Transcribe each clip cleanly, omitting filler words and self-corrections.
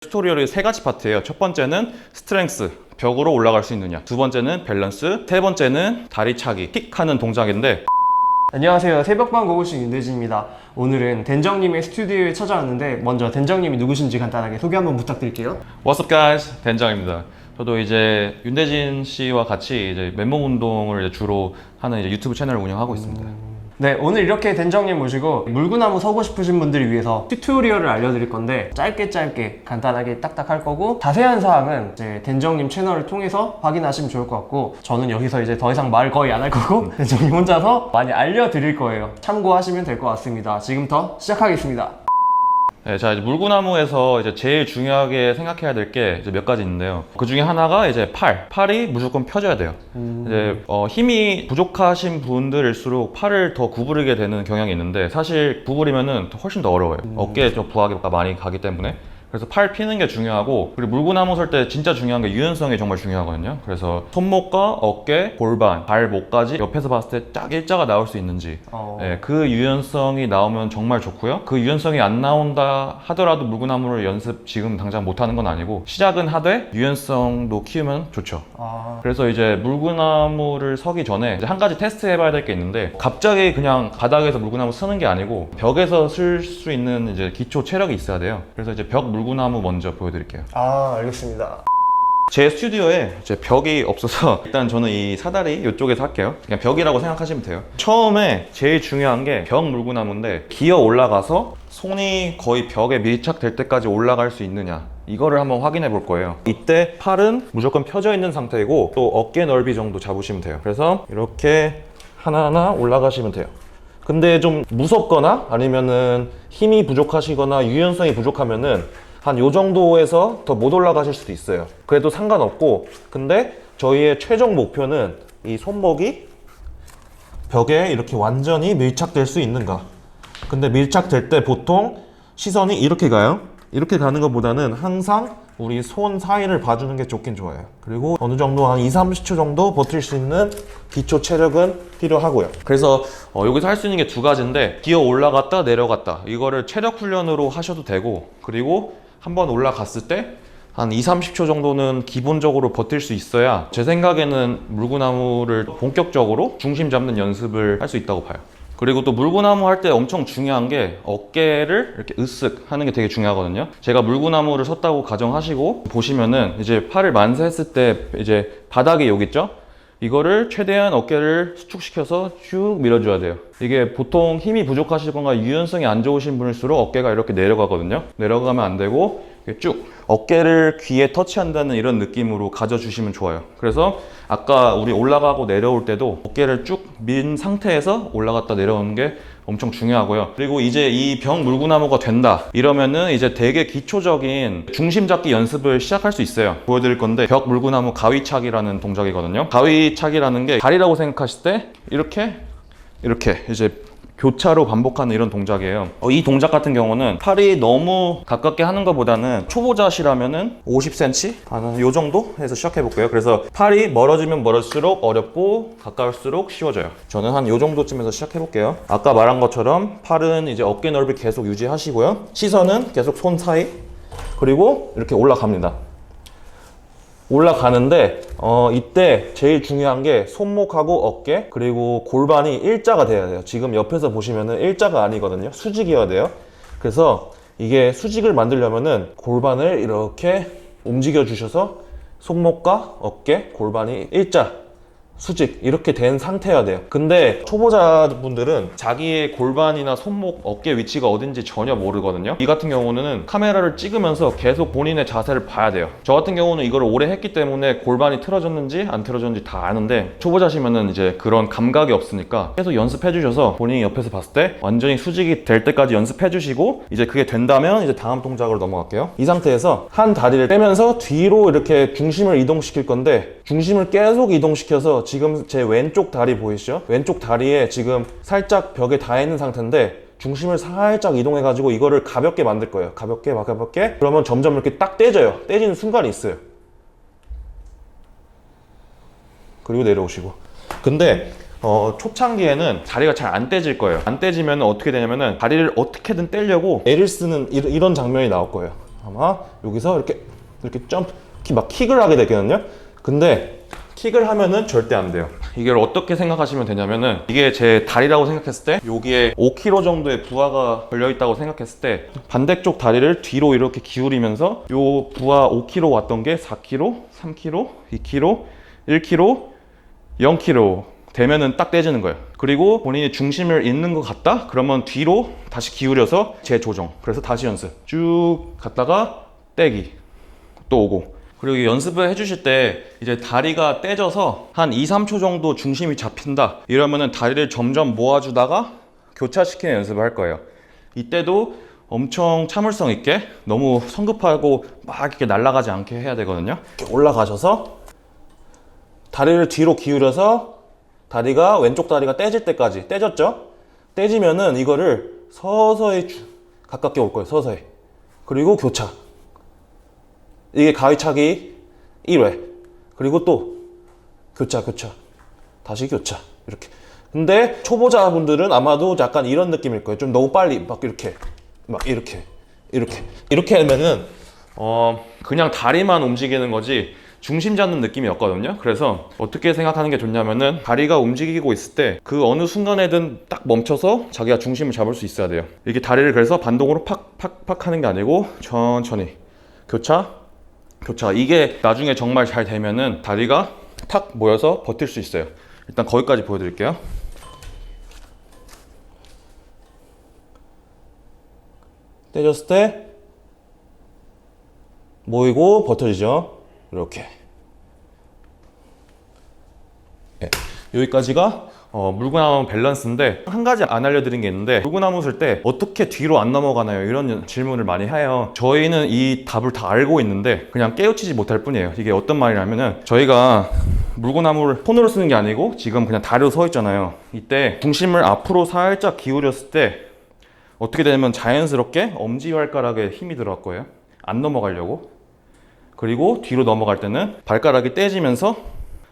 튜토리얼이 세 가지 파트예요. 첫 번째는 스트렝스, 벽으로 올라갈 수 있느냐. 두 번째는 밸런스, 세 번째는 다리 차기, 킥하는 동작인데, 안녕하세요. 새벽반 고고식 윤대진입니다. 오늘은 댄정님의 스튜디오에 찾아왔는데 먼저 댄정님이 누구신지 간단하게 소개 한번 부탁드릴게요. What's up guys? 댄장입니다. 저도 이제 윤대진 씨와 같이 이제 맨몸 운동을 이제 주로 하는 이제 유튜브 채널을 운영하고 있습니다. 네, 오늘 이렇게 댄정님 모시고 물구나무 서고 싶으신 분들을 위해서 튜토리얼을 알려드릴 건데 짧게 간단하게 딱딱 할 거고 자세한 사항은 이제 댄정님 채널을 통해서 확인하시면 좋을 것 같고 저는 여기서 이제 더 이상 말 거의 안 할 거고 댄정님 혼자서 많이 알려드릴 거예요. 참고하시면 될 것 같습니다. 지금부터 시작하겠습니다. 네, 자, 이제 물구나무에서 이제 제일 중요하게 생각해야 될 게 몇 가지 있는데요. 그 중에 하나가 이제 팔이 무조건 펴져야 돼요. 이제 힘이 부족하신 분들일수록 팔을 더 구부리게 되는 경향이 있는데 사실 구부리면은 훨씬 더 어려워요. 어깨에 좀 부하가 많이 가기 때문에. 그래서 팔 피는 게 중요하고, 그리고 물구나무 설 때 진짜 중요한 게 유연성이 정말 중요하거든요. 그래서 손목과 어깨, 골반, 발목까지 옆에서 봤을 때 딱 일자가 나올 수 있는지, 네, 그 유연성이 나오면 정말 좋고요. 그 유연성이 안 나온다 하더라도 물구나무를 연습 지금 당장 못하는 건 아니고 시작은 하되 유연성도 키우면 좋죠. 그래서 이제 물구나무를 서기 전에 이제 한 가지 테스트 해봐야 될 게 있는데, 갑자기 그냥 바닥에서 물구나무 서는 게 아니고 벽에서 쓸 수 있는 이제 기초 체력이 있어야 돼요. 그래서 이제 벽 물구나무 먼저 보여드릴게요. 알겠습니다. 제 스튜디오에 이제 벽이 없어서 일단 저는 이 사다리 이쪽에서 할게요. 그냥 벽이라고 생각하시면 돼요. 처음에 제일 중요한 게 벽 물구나무인데, 기어 올라가서 손이 거의 벽에 밀착될 때까지 올라갈 수 있느냐, 이거를 한번 확인해 볼 거예요. 이때 팔은 무조건 펴져 있는 상태이고 또 어깨 넓이 정도 잡으시면 돼요. 그래서 이렇게 하나하나 올라가시면 돼요. 근데 좀 무섭거나 아니면은 힘이 부족하시거나 유연성이 부족하면은 한 요 정도에서 더 못 올라가실 수도 있어요. 그래도 상관없고, 근데 저희의 최종 목표는 이 손목이 벽에 이렇게 완전히 밀착될 수 있는가. 근데 밀착될 때 보통 시선이 이렇게 가요. 이렇게 가는 것보다는 항상 우리 손 사이를 봐주는 게 좋긴 좋아요. 그리고 어느 정도 한 2-30초 정도 버틸 수 있는 기초 체력은 필요하고요. 그래서 여기서 할 수 있는 게 두 가지인데, 기어 올라갔다 내려갔다, 이거를 체력 훈련으로 하셔도 되고, 그리고 한번 올라갔을 때 한 2-30초 정도는 기본적으로 버틸 수 있어야 제 생각에는 물구나무를 본격적으로 중심 잡는 연습을 할 수 있다고 봐요. 그리고 또 물구나무 할 때 엄청 중요한 게 어깨를 이렇게 으쓱 하는 게 되게 중요하거든요. 제가 물구나무를 섰다고 가정하시고 보시면은 이제 팔을 만세했을 때 이제 바닥이 여기 있죠? 이거를 최대한 어깨를 수축시켜서 쭉 밀어줘야 돼요. 이게 보통 힘이 부족하시거나 유연성이 안 좋으신 분일수록 어깨가 이렇게 내려가거든요. 내려가면 안 되고 쭉 어깨를 귀에 터치한다는 이런 느낌으로 가져주시면 좋아요. 그래서 아까 우리 올라가고 내려올 때도 어깨를 쭉 민 상태에서 올라갔다 내려오는 게 엄청 중요하고요. 그리고 이제 이 벽 물구나무가 된다 이러면은 이제 되게 기초적인 중심 잡기 연습을 시작할 수 있어요. 보여드릴 건데, 벽 물구나무 가위차기라는 동작이거든요. 가위차기라는 게 다리라고 생각하실 때 이렇게 이제 교차로 반복하는 이런 동작이에요. 이 동작 같은 경우는 팔이 너무 가깝게 하는 것보다는 초보자시라면은 50cm? 한 요 정도 해서 시작해 볼게요. 그래서 팔이 멀어지면 멀어질수록 어렵고 가까울수록 쉬워져요. 저는 한 요 정도쯤에서 시작해 볼게요. 아까 말한 것처럼 팔은 이제 어깨 넓이 계속 유지하시고요. 시선은 계속 손 사이, 그리고 이렇게 올라갑니다. 올라가는데 이때 제일 중요한 게 손목하고 어깨 그리고 골반이 일자가 돼야 돼요. 지금 옆에서 보시면은 일자가 아니거든요. 수직이어야 돼요. 그래서 이게 수직을 만들려면은 골반을 이렇게 움직여 주셔서 손목과 어깨, 골반이 일자, 수직 이렇게 된 상태여야 돼요. 근데 초보자분들은 자기의 골반이나 손목, 어깨 위치가 어딘지 전혀 모르거든요. 이 같은 경우는 카메라를 찍으면서 계속 본인의 자세를 봐야 돼요. 저 같은 경우는 이걸 오래 했기 때문에 골반이 틀어졌는지 안 틀어졌는지 다 아는데, 초보자시면은 이제 그런 감각이 없으니까 계속 연습해 주셔서 본인이 옆에서 봤을 때 완전히 수직이 될 때까지 연습해 주시고, 이제 그게 된다면 이제 다음 동작으로 넘어갈게요. 이 상태에서 한 다리를 빼면서 뒤로 이렇게 중심을 이동시킬 건데, 중심을 계속 이동시켜서 지금 제 왼쪽 다리 보이시죠? 왼쪽 다리에 지금 살짝 벽에 닿아 있는 상태인데 중심을 살짝 이동해 가지고 이거를 가볍게 만들 거예요. 가볍게. 그러면 점점 이렇게 딱 떼져요. 떼지는 순간이 있어요. 그리고 내려오시고. 근데 초창기에는 다리가 잘 안 떼질 거예요. 안 떼지면 어떻게 되냐면은 다리를 어떻게든 떼려고 애를 쓰는 이런 장면이 나올 거예요. 아마 여기서 이렇게 점프, 막 킥을 하게 되거든요. 근데 킥을 하면은 절대 안 돼요. 이걸 어떻게 생각하시면 되냐면은, 이게 제 다리라고 생각했을 때 여기에 5kg 정도의 부하가 걸려있다고 생각했을 때 반대쪽 다리를 뒤로 이렇게 기울이면서 요 부하 5kg 왔던 게 4kg, 3kg, 2kg, 1kg, 0kg 되면은 딱 떼지는 거예요. 그리고 본인이 중심을 잃는 것 같다? 그러면 뒤로 다시 기울여서 재조정. 그래서 다시 연습. 쭉 갔다가 떼기. 또 오고. 그리고 이 연습을 해주실 때 이제 다리가 떼져서 한 2, 3초 정도 중심이 잡힌다. 이러면은 다리를 점점 모아주다가 교차시키는 연습을 할 거예요. 이때도 엄청 참을성 있게, 너무 성급하고 막 이렇게 날아가지 않게 해야 되거든요. 이렇게 올라가셔서 다리를 뒤로 기울여서 다리가, 왼쪽 다리가 떼질 때까지, 떼졌죠? 떼지면은 이거를 서서히 가깝게 올 거예요. 서서히. 그리고 교차. 이게 가위차기 1회. 그리고 또 교차. 다시 교차. 이렇게. 근데 초보자분들은 아마도 약간 이런 느낌일 거예요. 좀 너무 빨리 막 이렇게 하면은 그냥 다리만 움직이는 거지 중심 잡는 느낌이 없거든요. 그래서 어떻게 생각하는 게 좋냐면은, 다리가 움직이고 있을 때 그 어느 순간에든 딱 멈춰서 자기가 중심을 잡을 수 있어야 돼요. 이게 다리를 그래서 반동으로 팍팍팍 하는 게 아니고 천천히 교차. 이게 나중에 정말 잘 되면은 다리가 탁 모여서 버틸 수 있어요. 일단 거기까지 보여드릴게요. 떼졌을 때 모이고 버텨지죠. 이렇게. 네. 여기까지가 물구나무 밸런스인데, 한 가지 안 알려드린 게 있는데, 물구나무 쓸 때 어떻게 뒤로 안 넘어가나요? 이런 질문을 많이 해요. 저희는 이 답을 다 알고 있는데 그냥 깨우치지 못할 뿐이에요. 이게 어떤 말이냐면은, 저희가 물구나무를 손으로 쓰는 게 아니고 지금 그냥 다리로 서 있잖아요. 이때 중심을 앞으로 살짝 기울였을 때 어떻게 되냐면, 자연스럽게 엄지발가락에 힘이 들어갈 거예요. 안 넘어가려고. 그리고 뒤로 넘어갈 때는 발가락이 떼지면서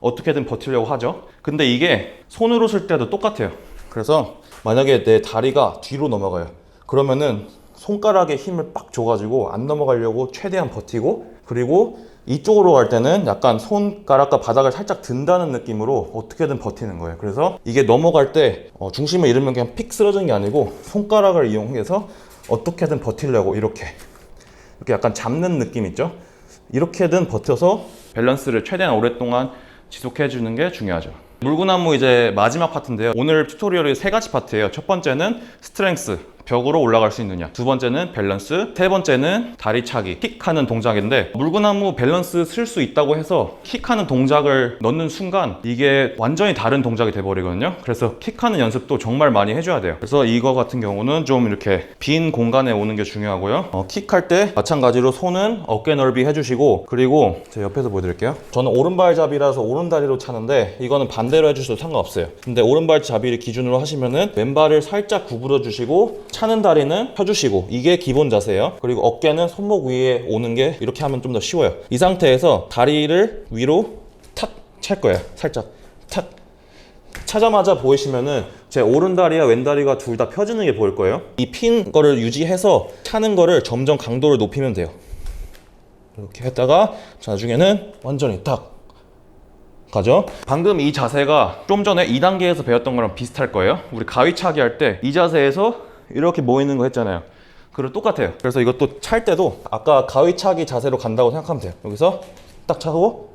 어떻게든 버티려고 하죠. 근데 이게 손으로 쓸 때도 똑같아요. 그래서 만약에 내 다리가 뒤로 넘어가요. 그러면은 손가락에 힘을 빡 줘가지고 안 넘어가려고 최대한 버티고, 그리고 이쪽으로 갈 때는 약간 손가락과 바닥을 살짝 든다는 느낌으로 어떻게든 버티는 거예요. 그래서 이게 넘어갈 때 중심을 잃으면 그냥 픽 쓰러지는 게 아니고 손가락을 이용해서 어떻게든 버티려고 이렇게 약간 잡는 느낌 있죠? 이렇게든 버텨서 밸런스를 최대한 오랫동안 지속해 주는 게 중요하죠. 물구나무 이제 마지막 파트인데요. 오늘 튜토리얼이 3가지 파트예요. 첫 번째는 스트렝스, 벽으로 올라갈 수 있느냐. 두 번째는 밸런스, 세 번째는 다리 차기, 킥하는 동작인데, 물구나무 밸런스 쓸 수 있다고 해서 킥하는 동작을 넣는 순간 이게 완전히 다른 동작이 돼버리거든요. 그래서 킥하는 연습도 정말 많이 해줘야 돼요. 그래서 이거 같은 경우는 좀 이렇게 빈 공간에 오는 게 중요하고요. 킥할 때 마찬가지로 손은 어깨 넓이 해주시고, 그리고 제가 옆에서 보여드릴게요. 저는 오른발잡이라서 오른다리로 차는데, 이거는 반대로 해주셔도 상관없어요. 근데 오른발잡이를 기준으로 하시면은 왼발을 살짝 구부려 주시고 차는 다리는 펴주시고, 이게 기본 자세예요. 그리고 어깨는 손목 위에 오는 게, 이렇게 하면 좀 더 쉬워요. 이 상태에서 다리를 위로 탁 찰 거예요. 살짝 탁 차자마자 보이시면은 제 오른다리와 왼다리가 둘 다 펴지는 게 보일 거예요. 이 핀 거를 유지해서 차는 거를 점점 강도를 높이면 돼요. 이렇게 했다가 나중에는 완전히 탁 가죠. 방금 이 자세가 좀 전에 2단계에서 배웠던 거랑 비슷할 거예요. 우리 가위차기 할 때 이 자세에서 이렇게 모이는 거 했잖아요. 그리고 똑같아요. 그래서 이것도 찰 때도 아까 가위차기 자세로 간다고 생각하면 돼요. 여기서 딱 차고,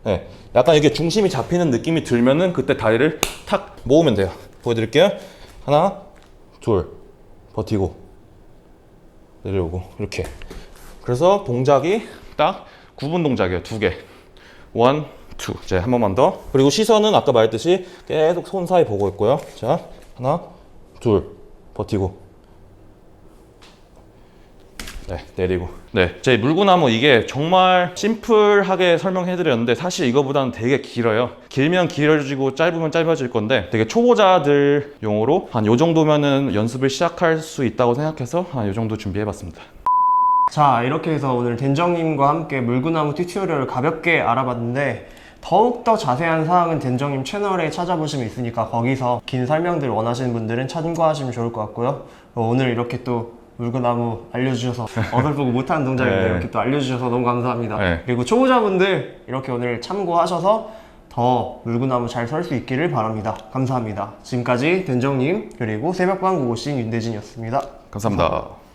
네, 약간 이게 중심이 잡히는 느낌이 들면은 그때 다리를 탁 모으면 돼요. 보여드릴게요. 하나, 둘, 버티고 내려오고, 이렇게. 그래서 동작이 딱 9분 동작이에요. 2개. 1, 2. 이제 한 번만 더. 그리고 시선은 아까 말했듯이 계속 손 사이 보고 있고요. 자, 하나, 둘, 버티고, 네, 내리고. 네, 제 물구나무 이게 정말 심플하게 설명해드렸는데, 사실 이거보다는 되게 길어요. 길면 길어지고 짧으면 짧아질 건데, 되게 초보자들 용어로 한 요 정도면은 연습을 시작할 수 있다고 생각해서 한 요 정도 준비해봤습니다. 자, 이렇게 해서 오늘 댄정님과 함께 물구나무 튜토리얼을 가볍게 알아봤는데, 더욱더 자세한 사항은 댄정님 채널에 찾아보시면 있으니까 거기서 긴 설명들 원하시는 분들은 참고하시면 좋을 것 같고요. 오늘 이렇게 또 물구나무 알려주셔서 어설프고 못하는 동작인데 네. 이렇게 또 알려주셔서 너무 감사합니다. 네. 그리고 초보자분들 이렇게 오늘 참고하셔서 더 물구나무 잘 설 수 있기를 바랍니다. 감사합니다. 지금까지 된정님 그리고 새벽반 고고싱 윤대진이었습니다. 감사합니다.